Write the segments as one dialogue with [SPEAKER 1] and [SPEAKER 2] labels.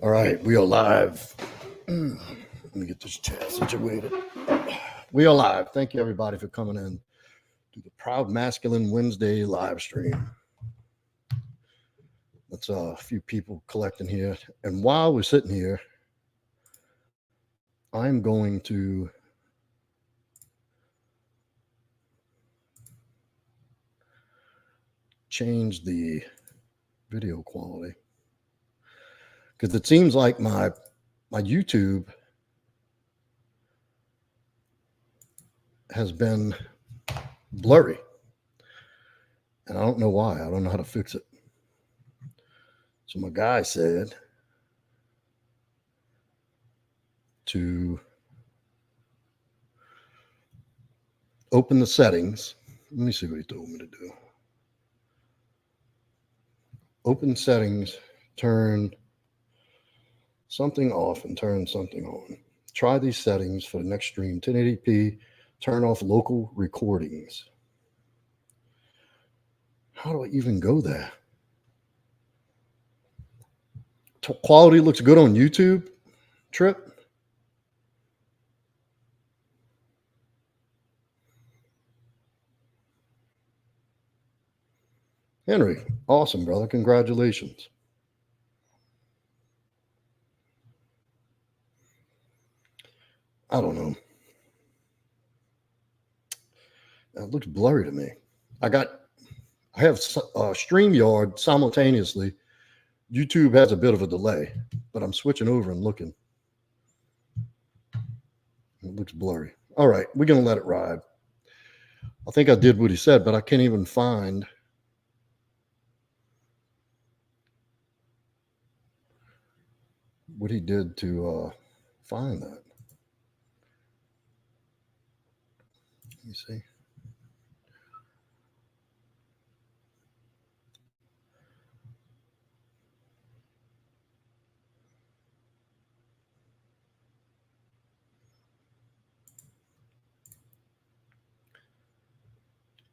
[SPEAKER 1] All right, we are live. Let me get this chair situated. We are live. Thank you, everybody, for coming in to the Proud Masculine Wednesday live stream. That's a few people collecting here. And while we're sitting here, I'm going to change the video quality because it seems like my YouTube has been blurry, and I don't know why. I don't know how to fix it. So my guy said to open the settings. Let me see what he told me to do. Open settings, turn something off and turn something on. Try these settings for the next stream. 1080p, turn off local recordings. How do I even go there? Quality looks good on YouTube, Trip. Henry, awesome, brother. Congratulations. I don't know. It looks blurry to me. I have StreamYard simultaneously. YouTube has a bit of a delay, but I'm switching over and looking. It looks blurry. All right, we're going to let it ride. I think I did what he said, but I can't even find what he did to find that. Let me see.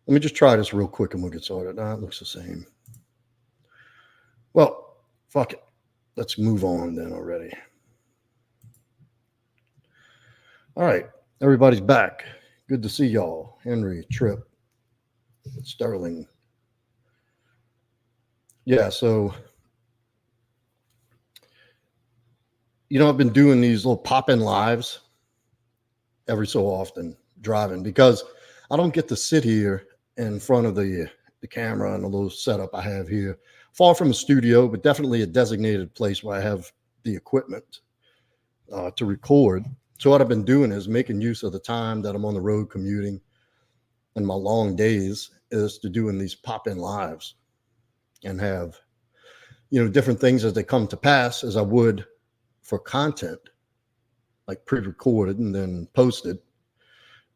[SPEAKER 1] Let me just try this real quick and we'll get started. It looks the same. Well, fuck it. Let's move on then already. All right. Everybody's back. Good to see y'all. Henry, Trip, Sterling. Yeah, so, I've been doing these little pop-in lives every so often driving because I don't get to sit here in front of the camera and the little setup I have here. Far from a studio, but definitely a designated place where I have the equipment to record. So what I've been doing is making use of the time that I'm on the road commuting and my long days is to doing these pop-in lives and have, different things as they come to pass as I would for content, like pre-recorded and then posted.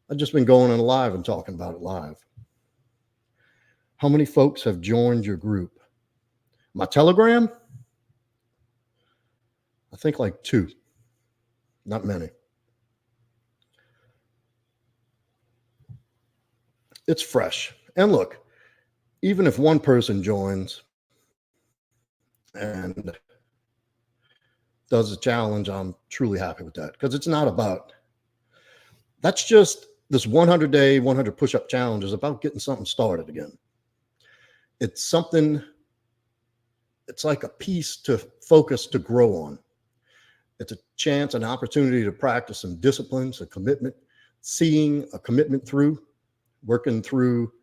[SPEAKER 1] I've just been going on live and talking about it live. How many folks have joined your group? My Telegram? I think like 2. Not many. It's fresh. And look, even if one person joins and does a challenge, I'm truly happy with that because it's not about, that's just this 100-day, 100 push-up challenge is about getting something started again. It's something, it's like a piece to focus to grow on. It's a chance, an opportunity to practice some discipline, some commitment, seeing a commitment through, working through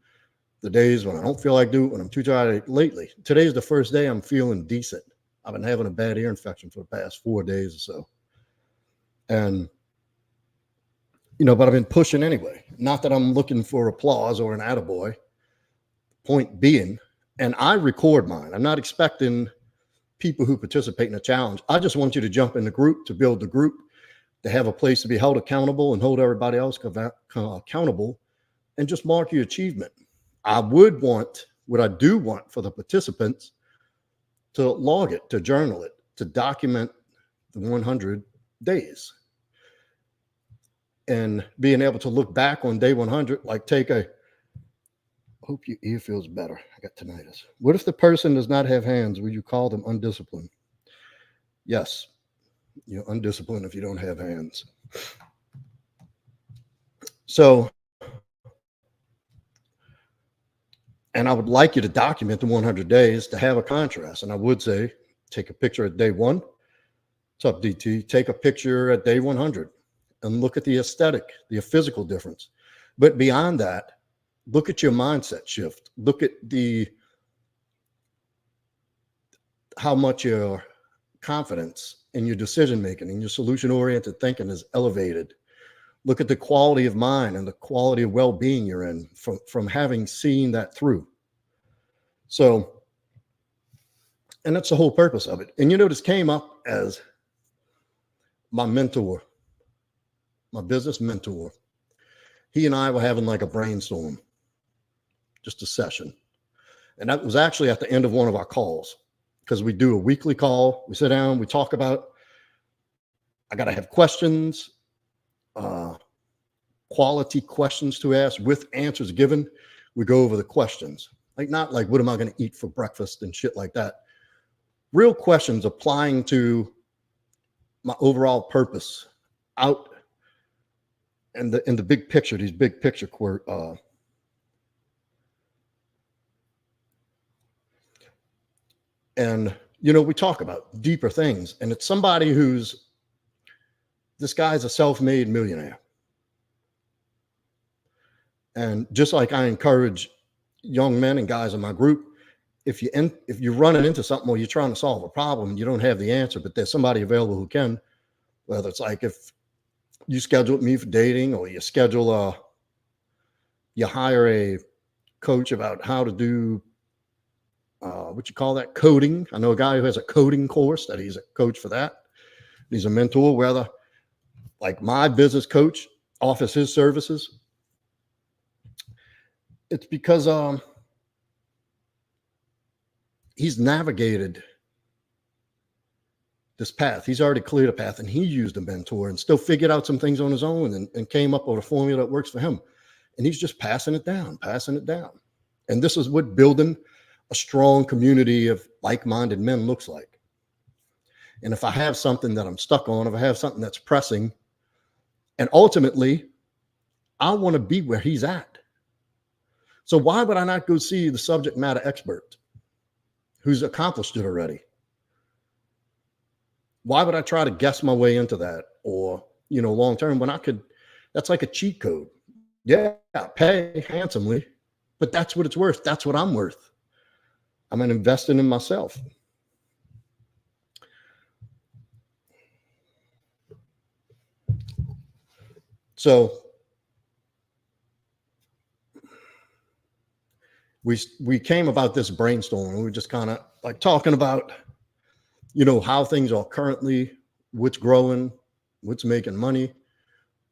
[SPEAKER 1] the days when I don't feel like doing it, when I'm too tired. Lately, today's the first day I'm feeling decent. I've been having a bad ear infection for the past 4 days or so. And, but I've been pushing anyway. Not that I'm looking for applause or an attaboy. Point being, and I record mine. I'm not expecting people who participate in a challenge. I just want you to jump in the group, to build the group, to have a place to be held accountable and hold everybody else accountable and just mark your achievement. I do want for the participants to log it, to journal it, to document the 100 days. And being able to look back on day 100, like hope your ear feels better. I got tinnitus. What if the person does not have hands? Will you call them undisciplined? Yes, you're undisciplined if you don't have hands. So, and I would like you to document the 100 days to have a contrast. And I would say, take a picture at day one. What's up, DT? Take a picture at day 100 and look at the aesthetic, the physical difference. But beyond that, look at your mindset shift. Look at how much your confidence in your decision making and your solution oriented thinking is elevated. Look at the quality of mind and the quality of well-being you're in from having seen that through. So, and that's the whole purpose of it. And this came up as my mentor, my business mentor. He and I were having like a brainstorm, just a session. And that was actually at the end of one of our calls, because we do a weekly call. We sit down, we talk about, I got to have questions, quality questions to ask with answers given. We go over the questions, like not like, what am I going to eat for breakfast and shit like that. Real questions applying to my overall purpose out in the big picture, these big picture and we talk about deeper things. And it's somebody this guy's a self-made millionaire. And just like I encourage young men and guys in my group, if you're running into something or you're trying to solve a problem and you don't have the answer, but there's somebody available who can, whether it's like if you schedule me for dating, or you hire a coach about how to do what you call that, coding. I know a guy who has a coding course that he's a coach for that. He's a mentor, whether like my business coach offers his services. It's because he's navigated this path. He's already cleared a path, and he used a mentor and still figured out some things on his own and came up with a formula that works for him. And he's just passing it down. And this is what building a strong community of like-minded men looks like. And if I have something that I'm stuck on, if I have something that's pressing, and ultimately I want to be where he's at. So why would I not go see the subject matter expert who's accomplished it already? Why would I try to guess my way into that? Or, long term, when that's like a cheat code. Yeah, pay handsomely, but that's what it's worth. That's what I'm worth. I'm investing in myself. So we came about this brainstorm. We were just kind of like talking about, how things are currently, what's growing, what's making money,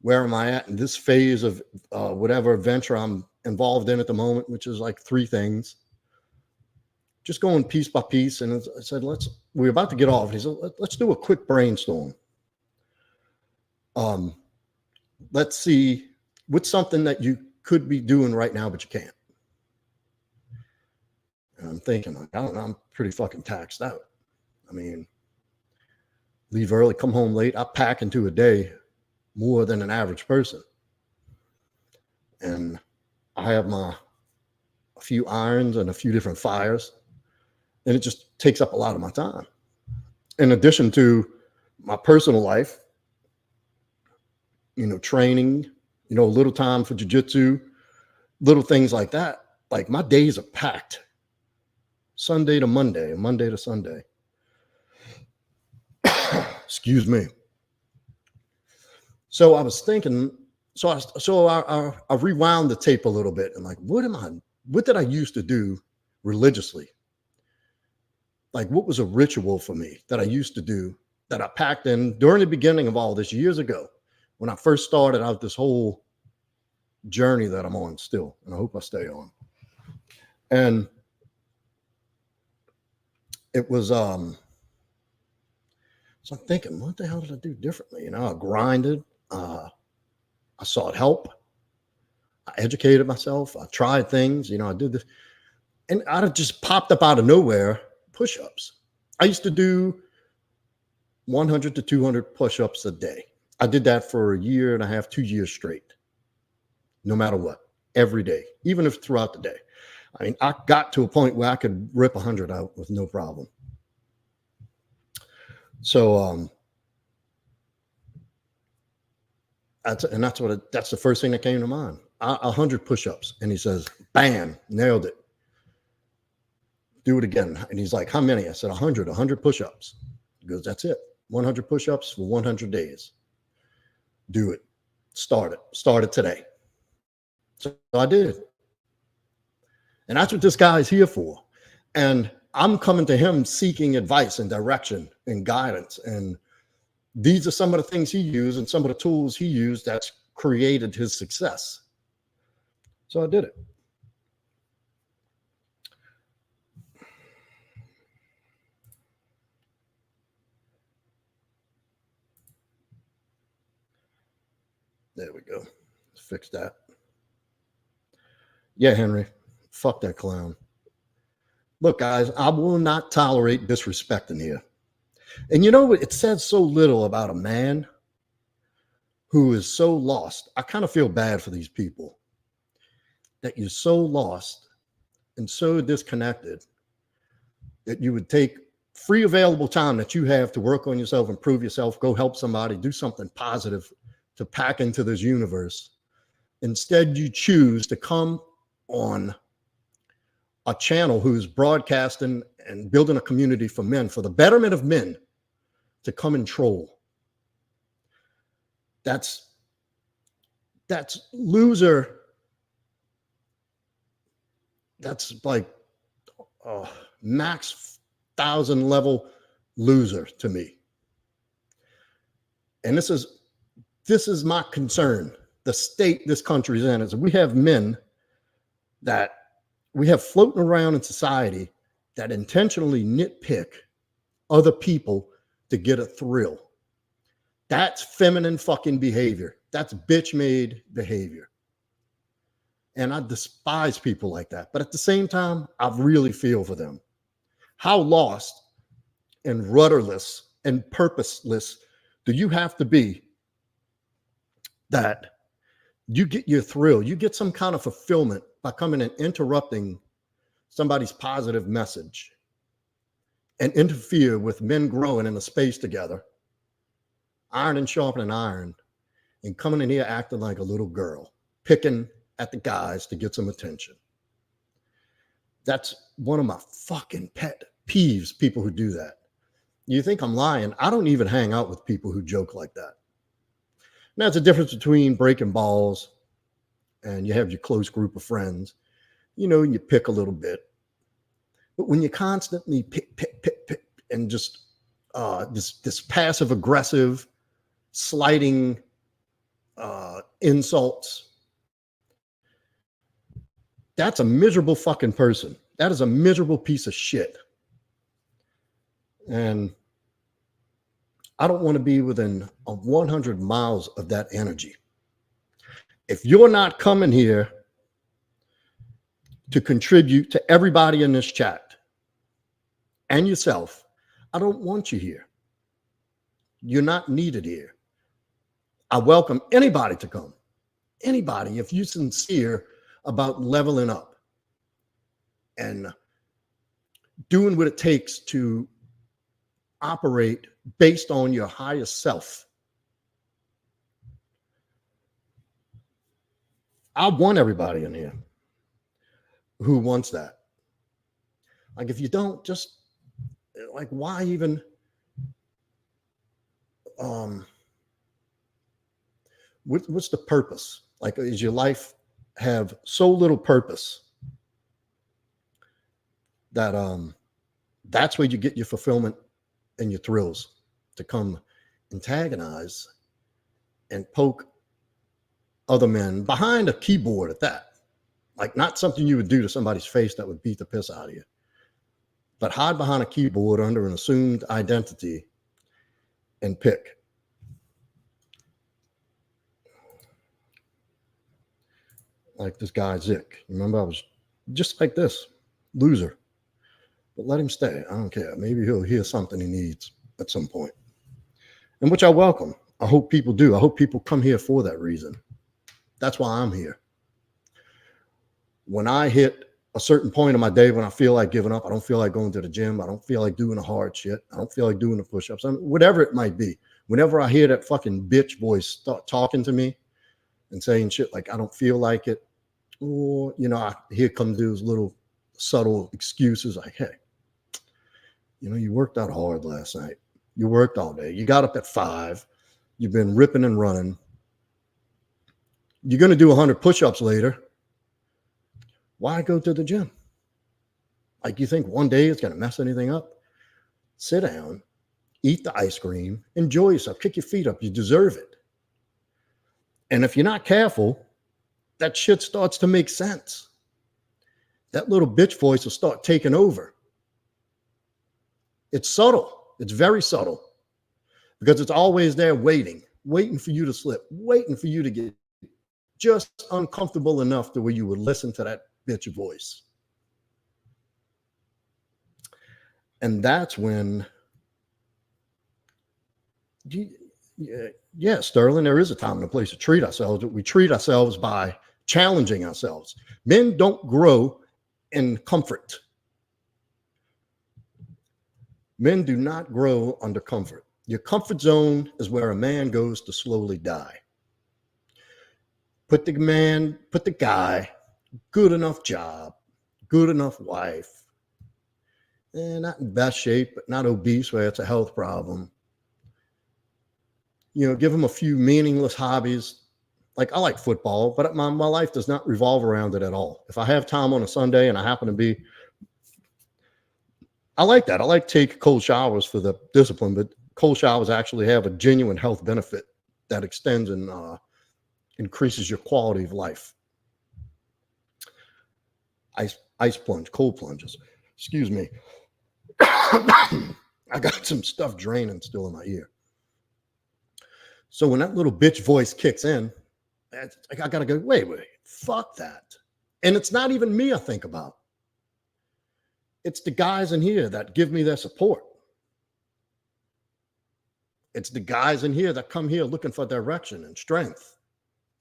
[SPEAKER 1] where am I at in this phase of whatever venture I'm involved in at the moment, which is like 3 things. Just going piece by piece. And I said, we're about to get off. He said, let's do a quick brainstorm. Let's see what's something that you could be doing right now, but you can't. And I'm thinking, like, I don't know, I'm pretty fucking taxed out. I mean, leave early, come home late. I pack into a day more than an average person. And I have a few irons and a few different fires. And it just takes up a lot of my time. In addition to my personal life, training, a little time for jiu-jitsu, little things like that. Like my days are packed Sunday to Monday and Monday to Sunday. Excuse me. So I was thinking, I rewound the tape a little bit and like, what did I used to do religiously? Like, what was a ritual for me that I used to do that I packed in during the beginning of all this years ago when I first started out this whole journey that I'm on still, and I hope I stay on. And it was, so I'm thinking, what the hell did I do differently? I grinded, I sought help, I educated myself, I tried things, I did this, and I just popped up out of nowhere push-ups. I used to do 100 to 200 push-ups a day. I did that for a year and a half, 2 years straight, no matter what, every day, even if throughout the day. I mean, I got to a point where I could rip 100 out with no problem. So, that's the first thing that came to mind. 100 push-ups. And he says, bam, nailed it. Do it again. And he's like, how many? I said, 100 push-ups. He goes, that's it. 100 push-ups for 100 days. Do it. Start it today. So I did. And that's what this guy is here for. And I'm coming to him seeking advice and direction and guidance. And these are some of the things he used and some of the tools he used that's created his success. So I did it. There we go. Let's fix that. Yeah, Henry. Fuck that clown. Look, guys, I will not tolerate disrespect in here. And you know what? It says so little about a man who is so lost. I kind of feel bad for these people that you're so lost and so disconnected that you would take free available time that you have to work on yourself, improve yourself, go help somebody, do something positive to pack into this universe. Instead, you choose to come on a channel who's broadcasting and building a community for men, for the betterment of men, to come and troll. That's loser. That's like max 1,000 level loser to me. And this is my concern. The state this country's in is we have men that we have floating around in society that intentionally nitpick other people to get a thrill. That's feminine fucking behavior. That's bitch made behavior. And I despise people like that. But at the same time, I really feel for them. How lost and rudderless and purposeless do you have to be that you get your thrill, you get some kind of fulfillment by coming and interrupting somebody's positive message and interfere with men growing in a space together, iron and sharpening iron, and coming in here acting like a little girl, picking at the guys to get some attention. That's one of my fucking pet peeves, people who do that. You think I'm lying? I don't even hang out with people who joke like that. Now, it's a difference between breaking balls and you have your close group of friends, you know, and you pick a little bit. But when you constantly pick, and just this passive aggressive, slighting insults, that's a miserable fucking person. That is a miserable piece of shit. And I don't want to be within 100 miles of that energy. If you're not coming here to contribute to everybody in this chat and yourself, I don't want you here. You're not needed here. I welcome anybody to come. Anybody, if you're sincere about leveling up and doing what it takes to operate based on your highest self. I want everybody in here who wants that. Like, if you don't, just like, why even what's the purpose? Like, is your life have so little purpose that that's where you get your fulfillment and your thrills, to come antagonize and poke other men behind a keyboard at that. Like, not something you would do to somebody's face that would beat the piss out of you, but hide behind a keyboard under an assumed identity and pick. Like this guy Zick. Remember, I was just like this, loser. But let him stay. I don't care. Maybe he'll hear something he needs at some point. and which I welcome. I hope people do. I hope people come here for that reason. That's why I'm here. When I hit a certain point in my day when I feel like giving up, I don't feel like going to the gym, I don't feel like doing the hard shit, I don't feel like doing the push-ups, whatever it might be. Whenever I hear that fucking bitch voice start talking to me and saying shit like I don't feel like it, or here come those little subtle excuses like, hey, you worked out hard last night, you worked all day, you got up at 5, you've been ripping and running, you're going to do 100 push-ups later. Why go to the gym? Like, you think one day it's going to mess anything up? Sit down, eat the ice cream, enjoy yourself, kick your feet up. You deserve it. And if you're not careful, that shit starts to make sense. That little bitch voice will start taking over. It's subtle. It's very subtle because it's always there waiting for you to slip, waiting for you to get just uncomfortable enough to where you would listen to that bitch voice. And that's when, Sterling, there is a time and a place to treat ourselves. We treat ourselves by challenging ourselves. Men don't grow in comfort. Men do not grow under comfort. Your comfort zone is where a man goes to slowly die. Put the guy, good enough job, good enough wife, not in best shape, but not obese where it's a health problem. Give him a few meaningless hobbies. Like, I like football, but my life does not revolve around it at all. If I have time on a Sunday and I happen to be, I like that. I like take cold showers for the discipline, but cold showers actually have a genuine health benefit that extends and increases your quality of life. Ice plunge, cold plunges. Excuse me. I got some stuff draining still in my ear. So when that little bitch voice kicks in, I got to go, wait, fuck that. And it's not even me I think about. It's the guys in here that give me their support. It's the guys in here that come here looking for direction and strength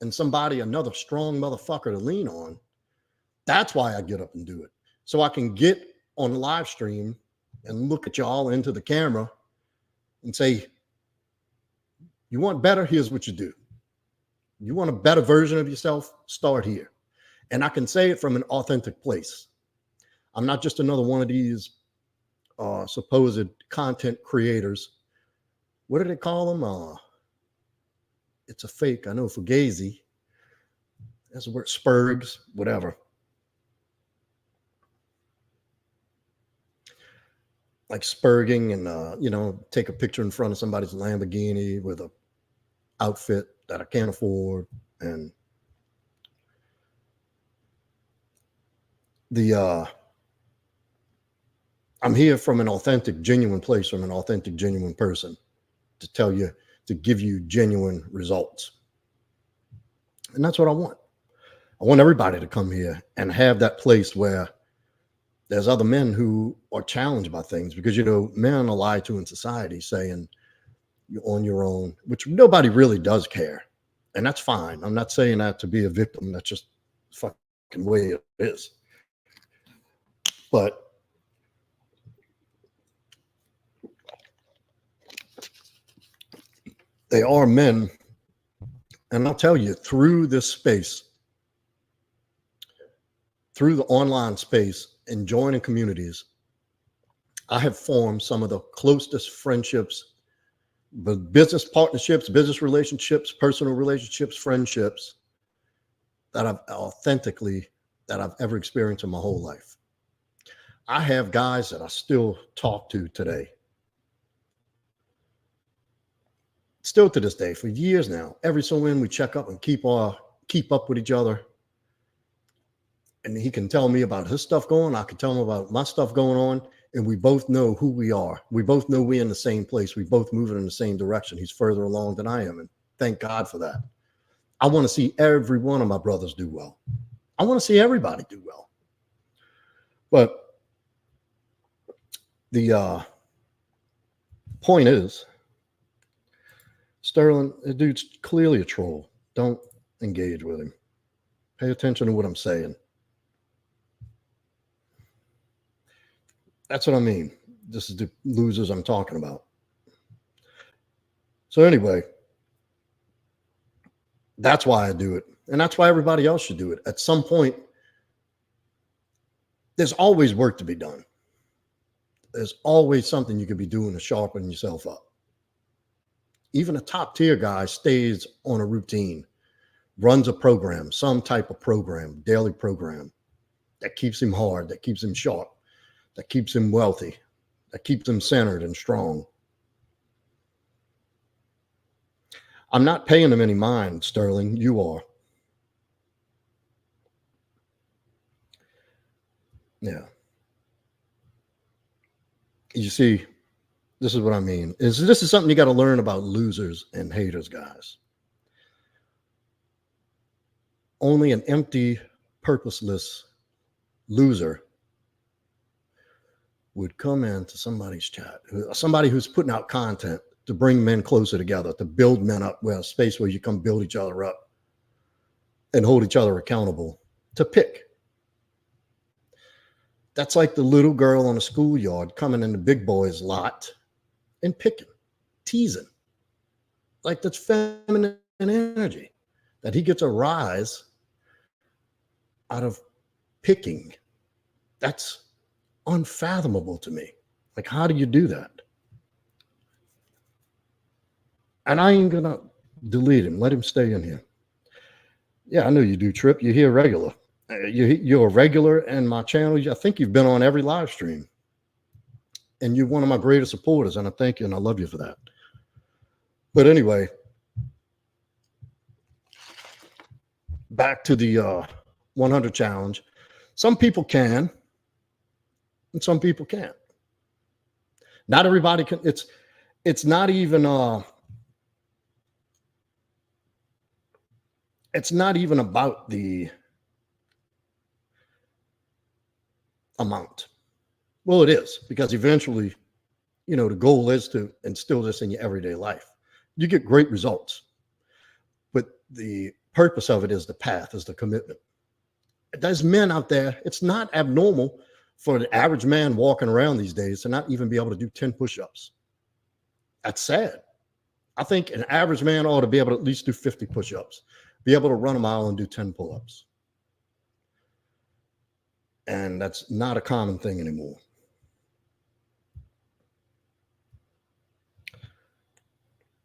[SPEAKER 1] and another strong motherfucker to lean on. That's why I get up and do it. So I can get on live stream and look at y'all into the camera and say, you want better? Here's what you do. You want a better version of yourself? Start here. And I can say it from an authentic place. I'm not just another one of these supposed content creators. What do they call them? It's a fake. I know, Fugazi. That's the word. Spurgs, whatever. Like spurging and, take a picture in front of somebody's Lamborghini with a outfit that I can't afford. And I'm here from an authentic, genuine place, from an authentic, genuine person to give you genuine results. And that's what I want. I want everybody to come here and have that place where there's other men who are challenged by things, because, men are lied to in society saying you're on your own, which nobody really does care. And that's fine. I'm not saying that to be a victim. That's just the fucking way it is. But they are men. And I'll tell you, through this space, through the online space and joining communities, I have formed some of the closest friendships, but business partnerships, business relationships, personal relationships, friendships that I've ever experienced in my whole life. I have guys that I still talk to today. Still to this day, for years now, every so when we check up and keep up with each other. And he can tell me about his stuff going, I can tell him about my stuff going on, and we both know who we are. We both know we're in the same place. We both moving in the same direction. He's further along than I am, and thank God for that. I want to see every one of my brothers do well. I want to see everybody do well. But the point is, Sterling, the dude's clearly a troll. Don't engage with him. Pay attention to what I'm saying. That's what I mean. This is the losers I'm talking about. So anyway, that's why I do it. And that's why everybody else should do it. At some point, there's always work to be done. There's always something you could be doing to sharpen yourself up. Even a top tier guy stays on a routine, runs a program, some type of program, daily program that keeps him hard, that keeps him sharp, that keeps him wealthy, that keeps him centered and strong. I'm not paying them any mind, Sterling. You are. Yeah. You see, this is what I mean. This is something you got to learn about losers and haters, guys. Only an empty, purposeless loser would come into somebody's chat, somebody who's putting out content to bring men closer together, to build men up, where a space where you come build each other up and hold each other accountable, to pick. That's like the little girl on a schoolyard coming in the big boy's lot and picking, teasing. Like, that's feminine energy, that he gets a rise out of picking. That's unfathomable to me. Like, how do you do that? And I ain't gonna delete him. Let him stay in here. Yeah, I know you do, Trip. You're here regular. You're a regular in my channel. I think you've been on every live stream. And you're one of my greatest supporters, and I thank you and I love you for that. But anyway, back to the 100 challenge. Some people can, and some people can't. Not everybody can. It's not even it's not even about the amount. Well, it is, because eventually, you know, the goal is to instill this in your everyday life. You get great results, but the purpose of it is the path, is the commitment. There's men out there. It's not abnormal for the average man walking around these days to not even be able to do 10 push-ups. That's sad. I think an average man ought to be able to at least do 50 push-ups, be able to run a mile and do 10 pull-ups. And that's not a common thing anymore.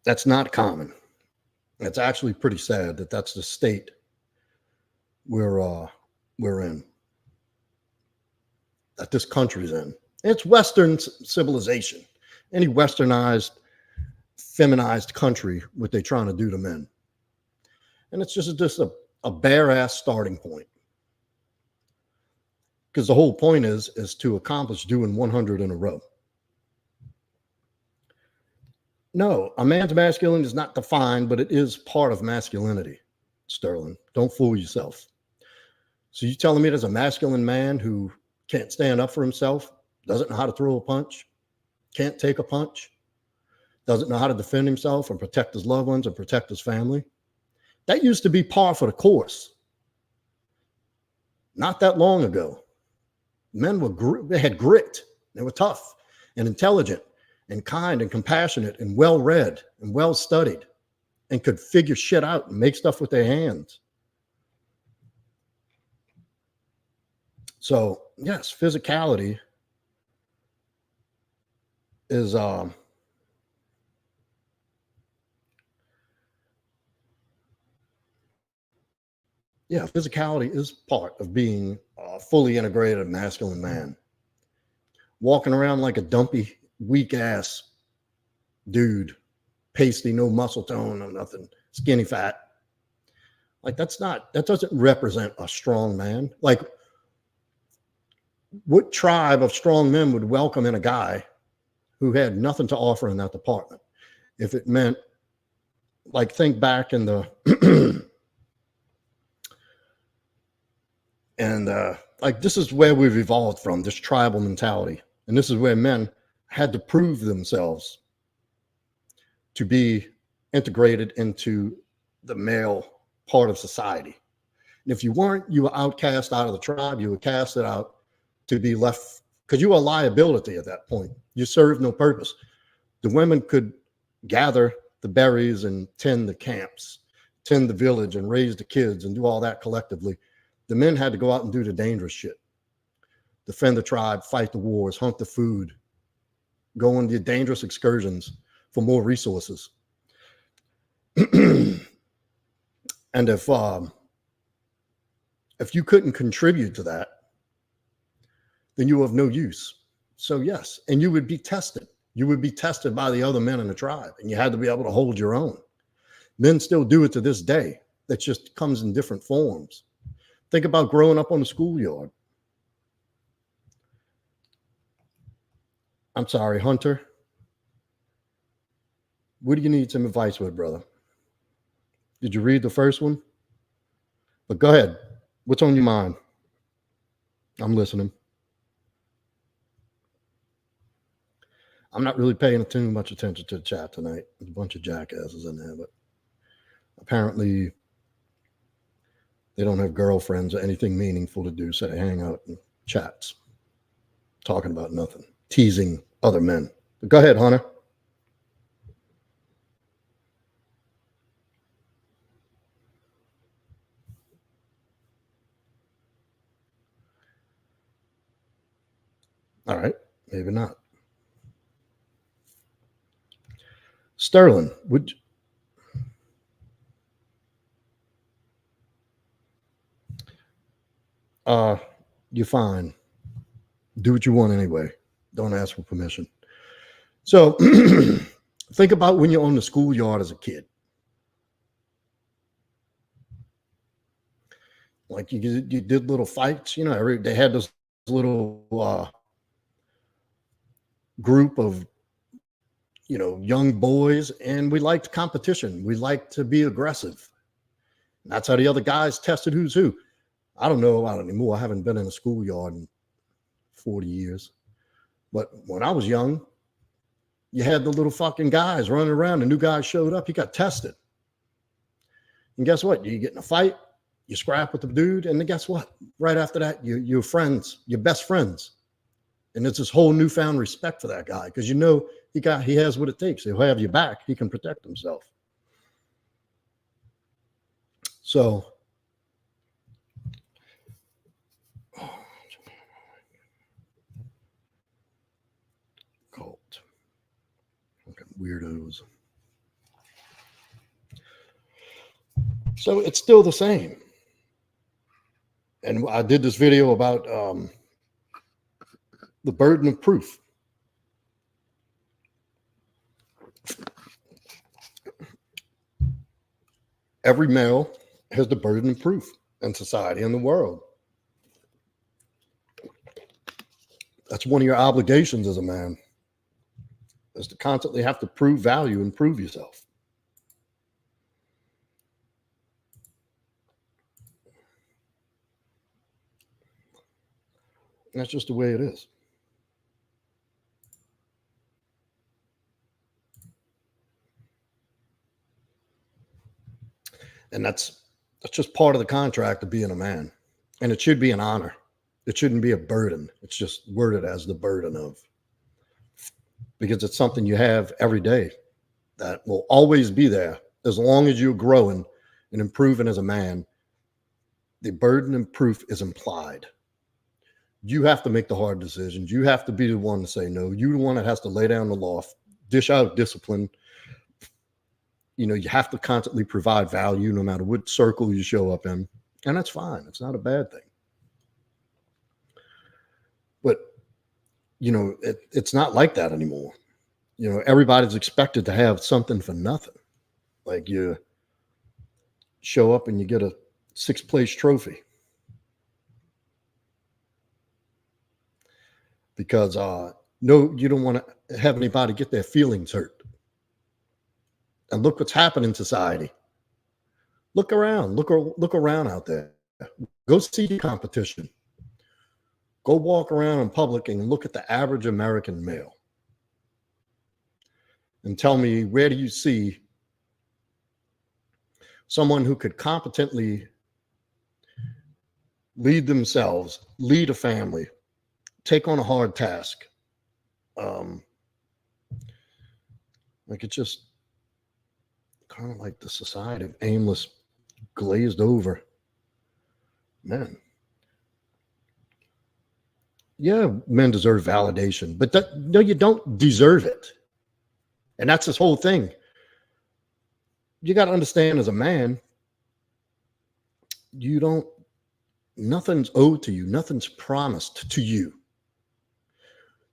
[SPEAKER 1] That's not common. It's actually pretty sad that that's the state we're in, that this country's in. It's Western civilization. Any westernized, feminized country, what they're trying to do to men. And it's just a bare ass starting point. Because the whole point is to accomplish doing 100 in a row. No, a man's masculinity is not defined, but it is part of masculinity, Sterling. Don't fool yourself. So you telling me there's a masculine man who can't stand up for himself, doesn't know how to throw a punch, can't take a punch, doesn't know how to defend himself and protect his loved ones and protect his family? That used to be par for the course. Not that long ago. Men they had grit. They were tough and intelligent and kind and compassionate and well-read and well-studied and could figure shit out and make stuff with their hands. So, yes, physicality is physicality is part of being a fully integrated masculine man. Walking around like a dumpy, weak ass dude, pasty, no muscle tone, no nothing, skinny fat. Like, that doesn't represent a strong man. Like, what tribe of strong men would welcome in a guy who had nothing to offer in that department? If it meant, like, think back in the and like, this is where we've evolved from, this tribal mentality. And this is where men had to prove themselves to be integrated into the male part of society. And if you weren't, you were outcast out of the tribe. You were casted out to be left because you were a liability at that point. You served no purpose. The women could gather the berries and tend the camps, tend the village and raise the kids and do all that collectively. The men had to go out and do the dangerous shit. Defend the tribe, fight the wars, hunt the food, go on the dangerous excursions for more resources. And if you couldn't contribute to that, then you were of no use. So yes, and you would be tested. You would be tested by the other men in the tribe, and you had to be able to hold your own. Men still do it to this day. That just comes in different forms. Think about growing up on the schoolyard. I'm sorry, Hunter. What do you need some advice with, brother? Did you read the first one? But go ahead. What's on your mind? I'm listening. I'm not really paying too much attention to the chat tonight. There's a bunch of jackasses in there, but apparently they don't have girlfriends or anything meaningful to do, so they hang out in chats, talking about nothing, teasing other men. But go ahead, Hunter. All right, maybe not. Sterling, would you're fine. Do what you want anyway. Don't ask for permission. So think about when you're on the schoolyard as a kid. Like you did little fights, you know, they had this little group of, you know, young boys, and we liked competition. We liked to be aggressive. And that's how the other guys tested who's who. I don't know about it anymore. I haven't been in a schoolyard in 40 years. But when I was young, you had the little fucking guys running around. A new guy showed up, he got tested. And guess what? You get in a fight, you scrap with the dude, and then guess what? Right after that, you're friends, you're best friends. And it's this whole newfound respect for that guy because you know he has what it takes. He'll have your back. He can protect himself. So cult. Okay, weirdos. So it's still the same. And I did this video about the burden of proof. Every male has the burden of proof in society and the world. That's one of your obligations as a man, is to constantly have to prove value and prove yourself. And that's just the way it is. And that's just part of the contract of being a man. And it should be an honor. It shouldn't be a burden. It's just worded as the burden of. Because it's something you have every day that will always be there as long as you're growing and improving as a man. The burden of proof is implied. You have to make the hard decisions. You have to be the one to say no. You're the one that has to lay down the law, dish out discipline. You know, you have to constantly provide value no matter what circle you show up in. And that's fine. It's not a bad thing. But, you know, it's not like that anymore. You know, everybody's expected to have something for nothing. Like you show up and you get a 6th place trophy. Because, no, you don't want to have anybody get their feelings hurt. And look what's happened in society. Look around. Look around out there. Go see the competition. Go walk around in public and look at the average American male. And tell me, where do you see someone who could competently lead themselves, lead a family, take on a hard task. Like it's just kind of like the society of aimless, glazed over men. Yeah, men deserve validation, but no, you don't deserve it. And that's this whole thing. You got to understand as a man, nothing's owed to you, nothing's promised to you.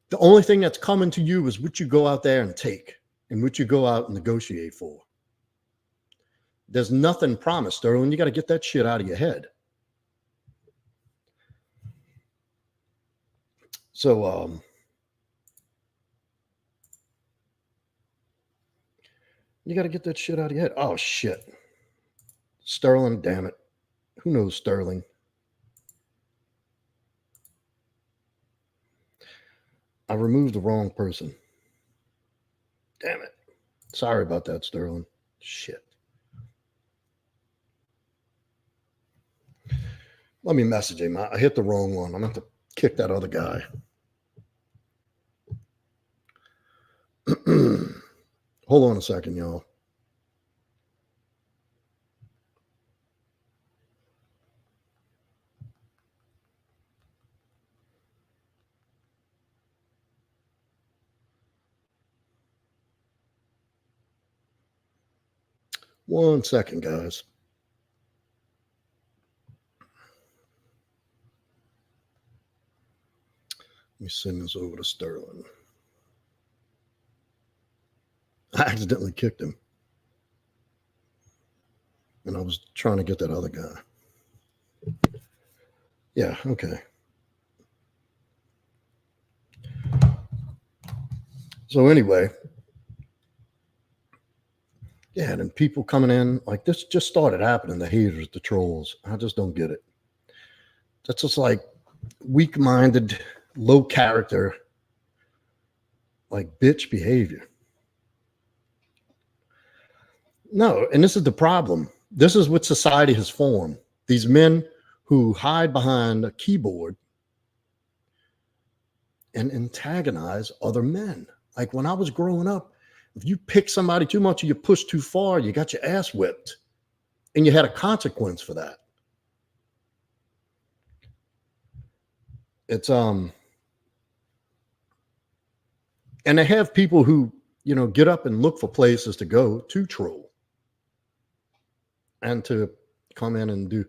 [SPEAKER 1] The only thing that's coming to you is what you go out there and take and what you go out and negotiate for. There's nothing promised, Sterling. You got to get that shit out of your head. So, you got to get that shit out of your head. Oh, shit. Sterling, damn it. Who knows Sterling? I removed the wrong person. Damn it. Sorry about that, Sterling. Shit. Let me message him. I hit the wrong one. I'm going to have to kick that other guy. Hold on a second, y'all. One second, guys. Let me send this over to Sterling. I accidentally kicked him. And I was trying to get that other guy. Yeah, okay. So anyway, yeah, and people coming in, like this just started happening, the haters, the trolls. I just don't get it. That's just like weak-minded, low character, like bitch behavior. No, and this is the problem. This is what society has formed. These men who hide behind a keyboard and antagonize other men. Like when I was growing up, if you pick somebody too much or you push too far, you got your ass whipped. And you had a consequence for that. It's and they have people who, get up and look for places to go to troll and to come in and do.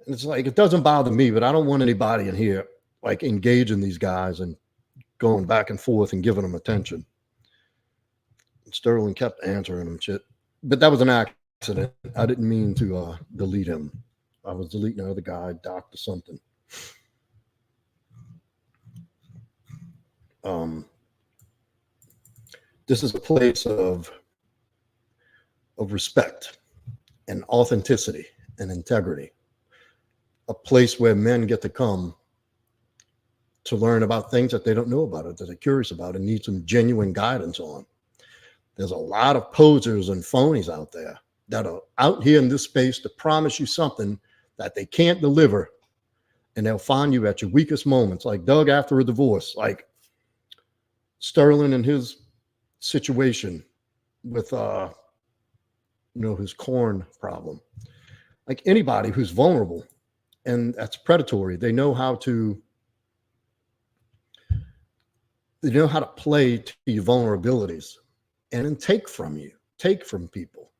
[SPEAKER 1] And it's like, it doesn't bother me, but I don't want anybody in here like engaging these guys and going back and forth and giving them attention. Sterling kept answering him shit, but that was an accident. I didn't mean to delete him. I was deleting another guy, Dr. something. This is a place of respect and authenticity and integrity. A place where men get to come to learn about things that they don't know about, or that they're curious about and need some genuine guidance on. There's a lot of posers and phonies out there that are out here in this space to promise you something that they can't deliver. And they'll find you at your weakest moments, like Doug after a divorce, like Sterling and his situation with, his corn problem. Like anybody who's vulnerable and that's predatory, they know how to play to your vulnerabilities and then take from people.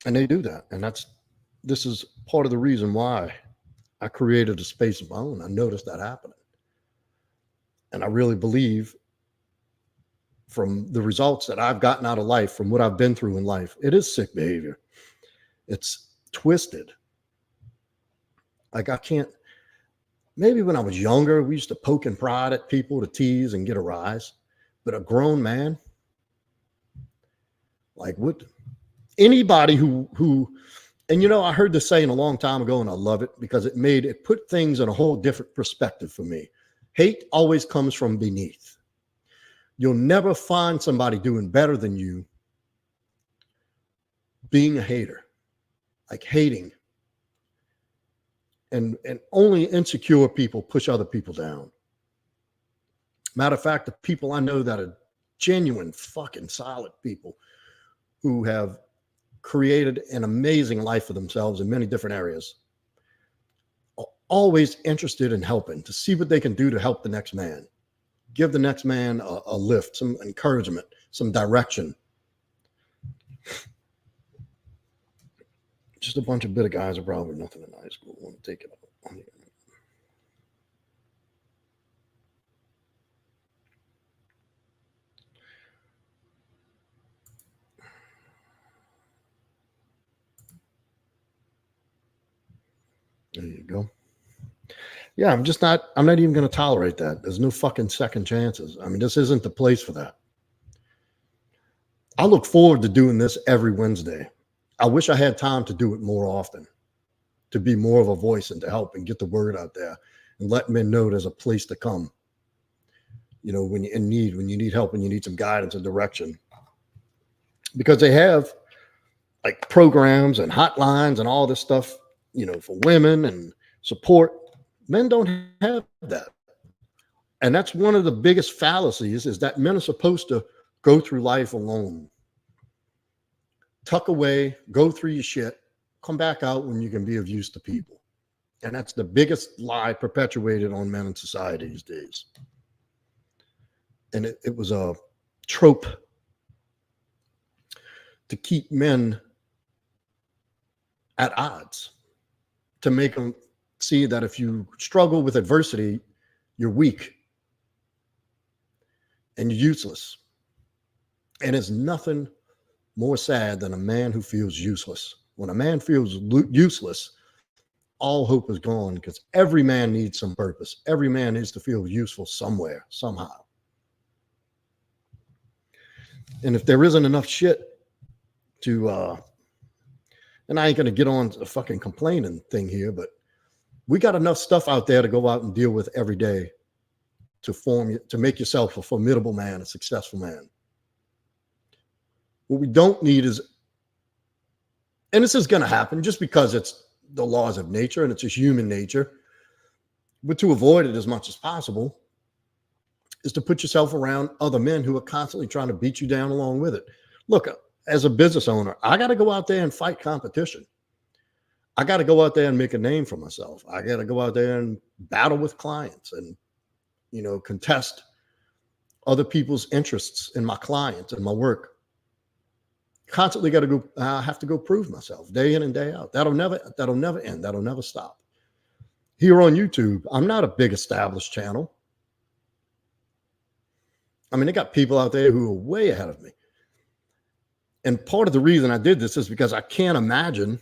[SPEAKER 1] And they do that. And this is part of the reason why I created a space of my own. I noticed that happening. And I really believe from the results that I've gotten out of life, from what I've been through in life, it is sick behavior. It's twisted. Like maybe when I was younger, we used to poke and prod at people to tease and get a rise. But a grown man, like what? Anybody who, and I heard this saying a long time ago, and I love it because it put things in a whole different perspective for me. Hate always comes from beneath. You'll never find somebody doing better than you being a hater, like hating. And only insecure people push other people down. Matter of fact, the people I know that are genuine, fucking solid people who have created an amazing life for themselves in many different areas are always interested in helping, to see what they can do to help the next man, give the next man a lift, some encouragement, some direction. Just a bunch of bitter guys are probably nothing in high school. Want to take it out. There you go. Yeah, I'm not even going to tolerate that. There's no fucking second chances. I mean, this isn't the place for that. I look forward to doing this every Wednesday. I wish I had time to do it more often, to be more of a voice and to help and get the word out there and let men know there's a place to come. You know, when you're in need, when you need help and you need some guidance and direction. Because they have like programs and hotlines and all this stuff, you know, for women and support. Men don't have that. And that's one of the biggest fallacies, is that men are supposed to go through life alone. Tuck away, go through your shit, come back out when you can be of use to people. And that's the biggest lie perpetuated on men in society these days. And it was a trope to keep men at odds, to make them see that if you struggle with adversity, you're weak and you're useless. And it's nothing more sad than a man who feels useless. When a man feels useless, all hope is gone, because every man needs some purpose. Every man needs to feel useful somewhere, somehow. And if there isn't enough shit to, and I ain't going to get on the fucking complaining thing here, but we got enough stuff out there to go out and deal with every day to make yourself a formidable man, a successful man. What we don't need is, and this is going to happen just because it's the laws of nature and it's just human nature, but to avoid it as much as possible is to put yourself around other men who are constantly trying to beat you down along with it. Look, as a business owner, I got to go out there and fight competition. I got to go out there and make a name for myself. I got to go out there and battle with clients and, you know, contest other people's interests in my clients and my work. Constantly got to go, have to go prove myself day in and day out. That'll never end. That'll never stop. Here on YouTube, I'm not a big established channel. I mean, they got people out there who are way ahead of me. And part of the reason I did this is because I can't imagine,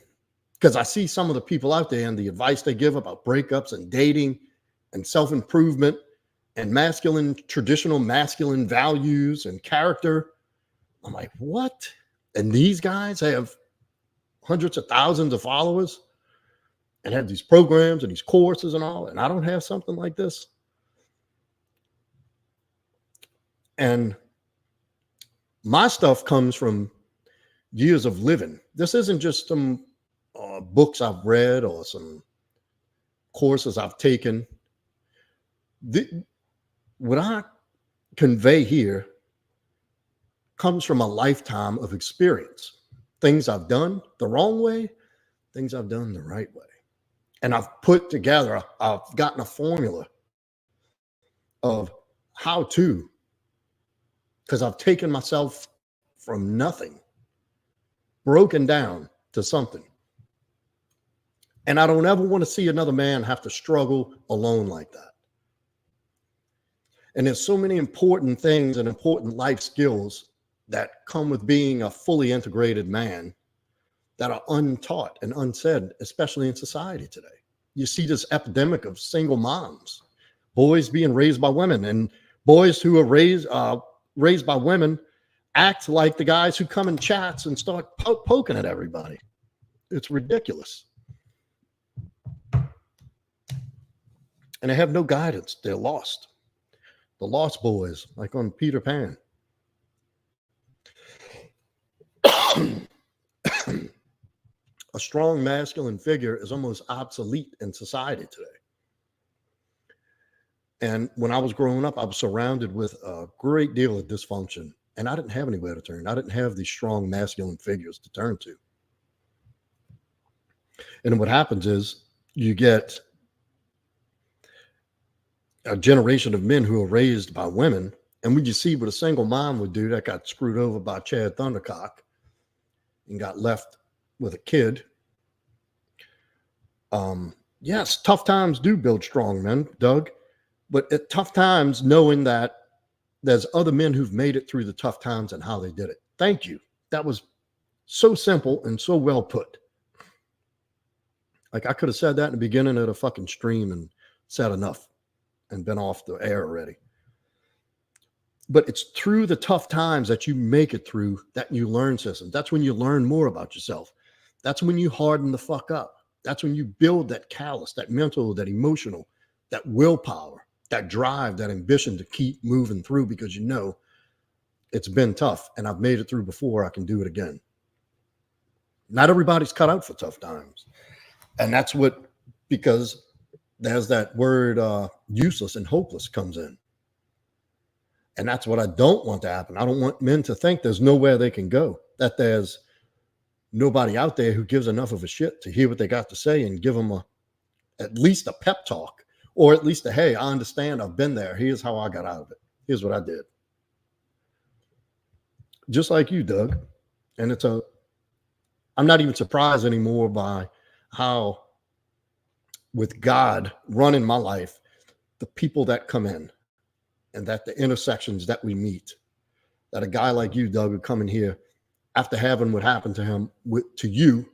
[SPEAKER 1] because I see some of the people out there and the advice they give about breakups and dating and self-improvement and traditional masculine values and character. I'm like, what? And these guys have hundreds of thousands of followers and have these programs and these courses and all, and I don't have something like this. And my stuff comes from years of living. This isn't just some books I've read or some courses I've taken. What I convey here comes from a lifetime of experience. Things I've done the wrong way, things I've done the right way. And I've put together, I've gotten a formula of how to, because I've taken myself from nothing, broken down to something. And I don't ever want to see another man have to struggle alone like that. And there's so many important things and important life skills that come with being a fully integrated man that are untaught and unsaid, especially in society today. You see this epidemic of single moms, boys being raised by women, and boys who are raised by women act like the guys who come in chats and start poking at everybody. It's ridiculous. And they have no guidance. They're lost. The Lost Boys, like on Peter Pan. A strong masculine figure is almost obsolete in society today. And when I was growing up, I was surrounded with a great deal of dysfunction, and I didn't have anywhere to turn. I didn't have these strong masculine figures to turn to. And what happens is you get a generation of men who are raised by women. And when you see what a single mom would do that got screwed over by Chad Thundercock and got left with a kid. Yes, tough times do build strong men, Doug. But at tough times, knowing that there's other men who've made it through the tough times and how they did it. Thank you. That was so simple and so well put. Like I could have said that in the beginning of the fucking stream and said enough and been off the air already. But it's through the tough times that you make it through that you learn systems. That's when you learn more about yourself. That's when you harden the fuck up. That's when you build that callous, that mental, that emotional, that willpower, that drive, that ambition to keep moving through because you know it's been tough and I've made it through before. I can do it again. Not everybody's cut out for tough times. And that's what, because there's that word useless and hopeless comes in. And that's what I don't want to happen. I don't want men to think there's nowhere they can go, that there's nobody out there who gives enough of a shit to hear what they got to say and give them at least a pep talk, or at least a, hey, I understand, I've been there. Here's how I got out of it. Here's what I did. Just like you, Doug. And I'm not even surprised anymore by how, with God running my life, the people that come in and that the intersections that we meet, that a guy like you, Doug, would come in here after having what happened to him, to you,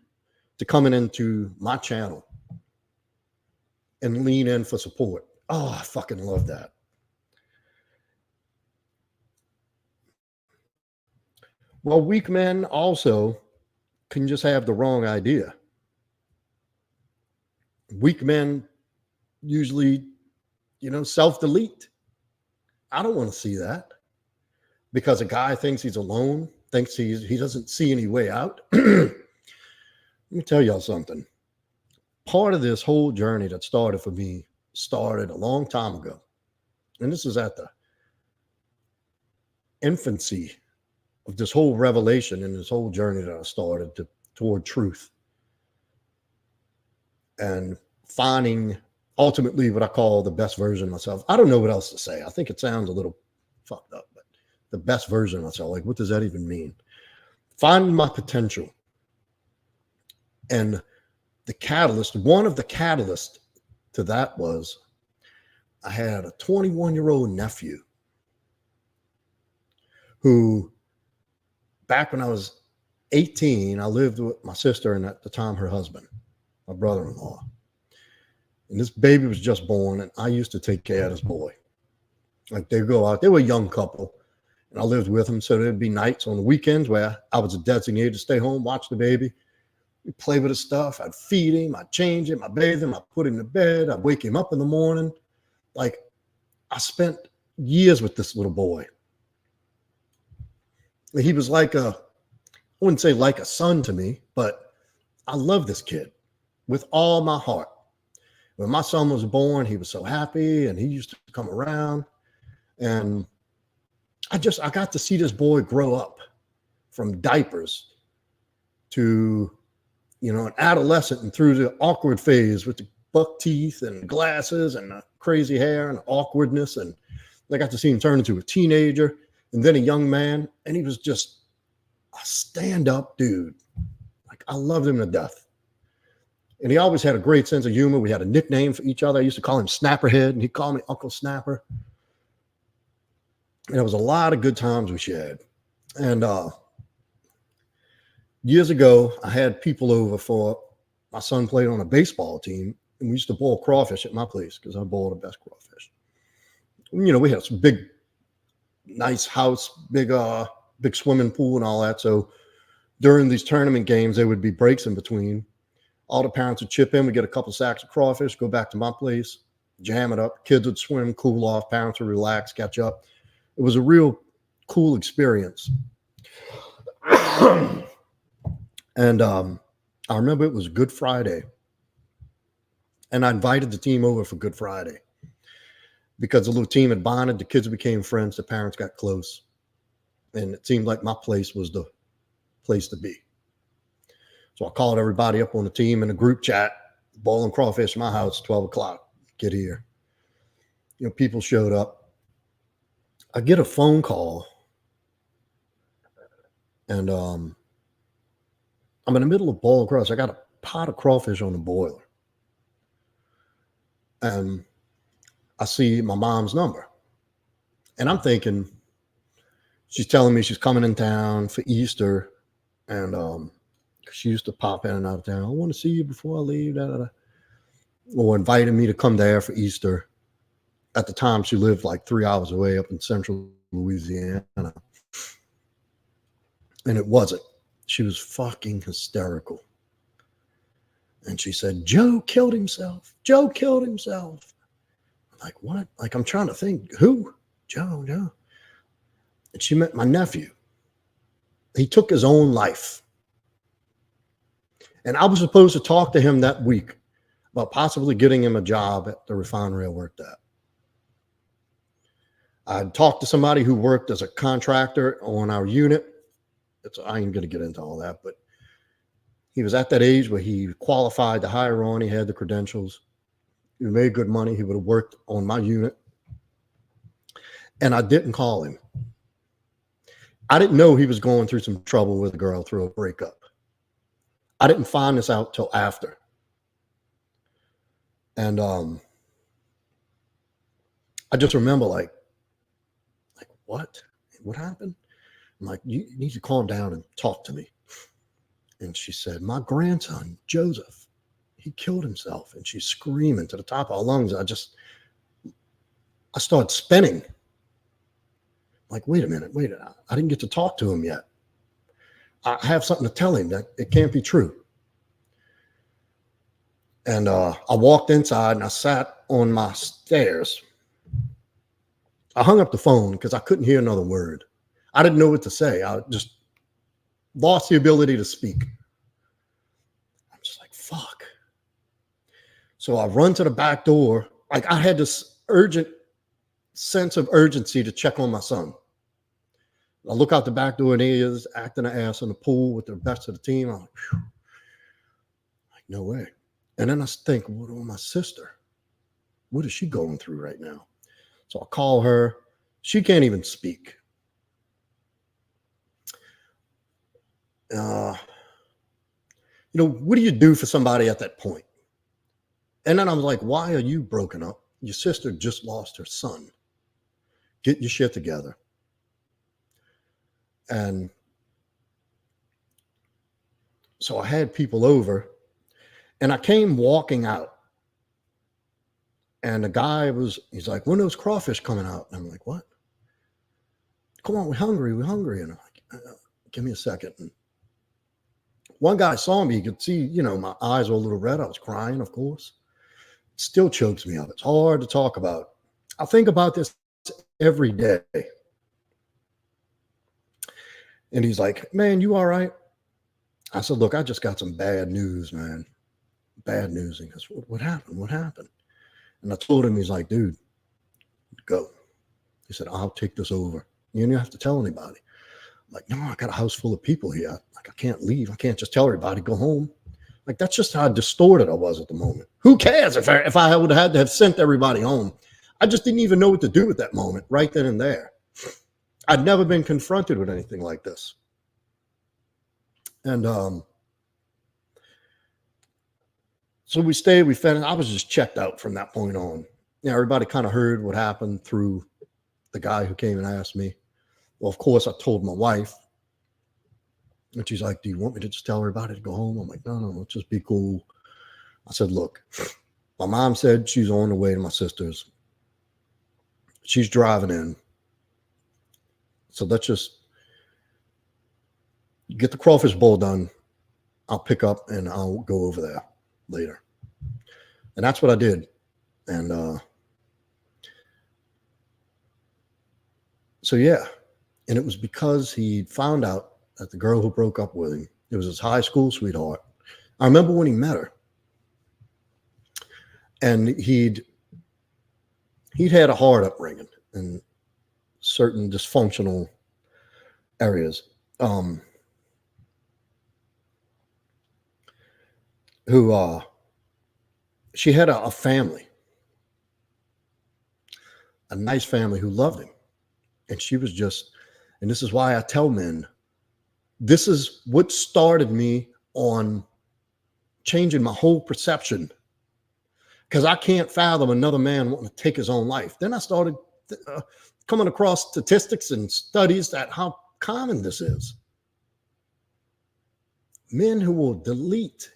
[SPEAKER 1] to coming into my channel and lean in for support. Oh, I fucking love that. Well, weak men also can just have the wrong idea. Weak men usually, self-delete. I don't want to see that, because a guy thinks he's alone, thinks he doesn't see any way out. Let me tell y'all something. Part of this whole journey that started for me started a long time ago. And this is at the infancy of this whole revelation and this whole journey that I started toward truth. And finding ultimately what I call the best version of myself. I don't know what else to say. I think it sounds a little fucked up, but the best version of myself, like what does that even mean? Finding my potential. And the catalyst, one of the catalysts to that was I had a 21-year-old nephew who, back when I was 18, I lived with my sister and at the time her husband, my brother-in-law. And this baby was just born, and I used to take care of this boy. Like they go out, they were a young couple, and I lived with them. So there'd be nights on the weekends where I was designated to stay home, watch the baby. We'd play with his stuff. I'd feed him, I'd change him, I'd bathe him, I'd put him to bed, I'd wake him up in the morning. Like I spent years with this little boy. He was like I wouldn't say like a son to me, but I love this kid with all my heart. When my son was born, he was so happy and he used to come around. And I got to see this boy grow up from diapers to, an adolescent and through the awkward phase with the buck teeth and glasses and the crazy hair and awkwardness. And I got to see him turn into a teenager and then a young man. And he was just a stand-up dude. Like I loved him to death. And he always had a great sense of humor. We had a nickname for each other. I used to call him Snapperhead, and he'd call me Uncle Snapper. And there was a lot of good times we shared. And years ago, I had people over for my son played on a baseball team, and we used to boil crawfish at my place because I boil the best crawfish. We had some big, nice house, big swimming pool and all that. So during these tournament games, there would be breaks in between. All the parents would chip in. We get a couple sacks of crawfish, go back to my place, jam it up. Kids would swim, cool off. Parents would relax, catch up. It was a real cool experience. And I remember it was Good Friday. And I invited the team over for Good Friday because the little team had bonded. The kids became friends. The parents got close. And it seemed like my place was the place to be. So I called everybody up on the team in a group chat. Boiling crawfish in my house, 12 o'clock. Get here. You know, people showed up. I get a phone call. And I'm in the middle of boiling crawfish. I got a pot of crawfish on the boiler. And I see my mom's number. And I'm thinking, she's telling me she's coming in town for Easter. And she used to pop in and out of town. I want to see you before I leave. Da, da, da. Or invited me to come there for Easter. At the time, she lived like 3 hours away up in central Louisiana. And it wasn't. She was fucking hysterical. And she said, Joe killed himself. Joe killed himself. I'm like, what? Like, I'm trying to think. Who? Joe. And she met my nephew. He took his own life. And I was supposed to talk to him that week about possibly getting him a job at the refinery I worked at. I talked to somebody who worked as a contractor on our unit. I ain't going to get into all that, but he was at that age where he qualified to hire on. He had the credentials. He made good money. He would have worked on my unit. And I didn't call him. I didn't know he was going through some trouble with a girl through a breakup. I didn't find this out till after. And I just remember like, what? What happened? I'm like, you need to calm down and talk to me. And she said, my grandson, Joseph, he killed himself. And she's screaming to the top of her lungs. I started spinning. Like, wait a minute, I didn't get to talk to him yet. I have something to tell him that it can't be true. And I walked inside and I sat on my stairs. I hung up the phone because I couldn't hear another word. I didn't know what to say. I just lost the ability to speak. I'm just like, fuck. So I run to the back door. Like I had this urgent sense of urgency to check on my son. I look out the back door and he is acting an ass in the pool with the rest of the team. I'm like, phew. Like, no way. And then I think, what about my sister? What is she going through right now? So I call her. She can't even speak. What do you do for somebody at that point? And then I was like, why are you broken up? Your sister just lost her son. Get your shit together. And so I had people over and I came walking out. And the guy he's like, when are those crawfish coming out? And I'm like, what? Come on, we're hungry. And I'm like, give me a second. And one guy saw me, you could see, my eyes were a little red. I was crying, of course. It still chokes me up. It's hard to talk about. I think about this every day. And he's like, man, you all right? I said, look, I just got some bad news, man. Bad news. And he goes, what happened? What happened? And I told him, he's like, dude, go. He said, I'll take this over. You don't have to tell anybody. I'm like, no, I got a house full of people here. Like, I can't leave. I can't just tell everybody, go home. Like, that's just how distorted I was at the moment. Who cares if I would have had to have sent everybody home? I just didn't even know what to do at that moment, right then and there. I'd never been confronted with anything like this. And so we stayed, we finished. I was just checked out from that point on. Everybody kind of heard what happened through the guy who came and asked me. Well, of course, I told my wife. And she's like, do you want me to just tell everybody to go home? I'm like, no, let's just be cool. I said, look, my mom said she's on the way to my sister's. She's driving in. So let's just get the crawfish bowl done. I'll pick up and I'll go over there later. And that's what I did. And So yeah, and it was because he found out that the girl who broke up with him, it was his high school sweetheart. I remember when he met her, and he'd had a hard upbringing in certain dysfunctional areas. She had a family, a nice family who loved him. And she was just, and this is why I tell men, this is what started me on changing my whole perception, because I can't fathom another man wanting to take his own life. Then I started coming across statistics and studies that how common this is. Men who will delete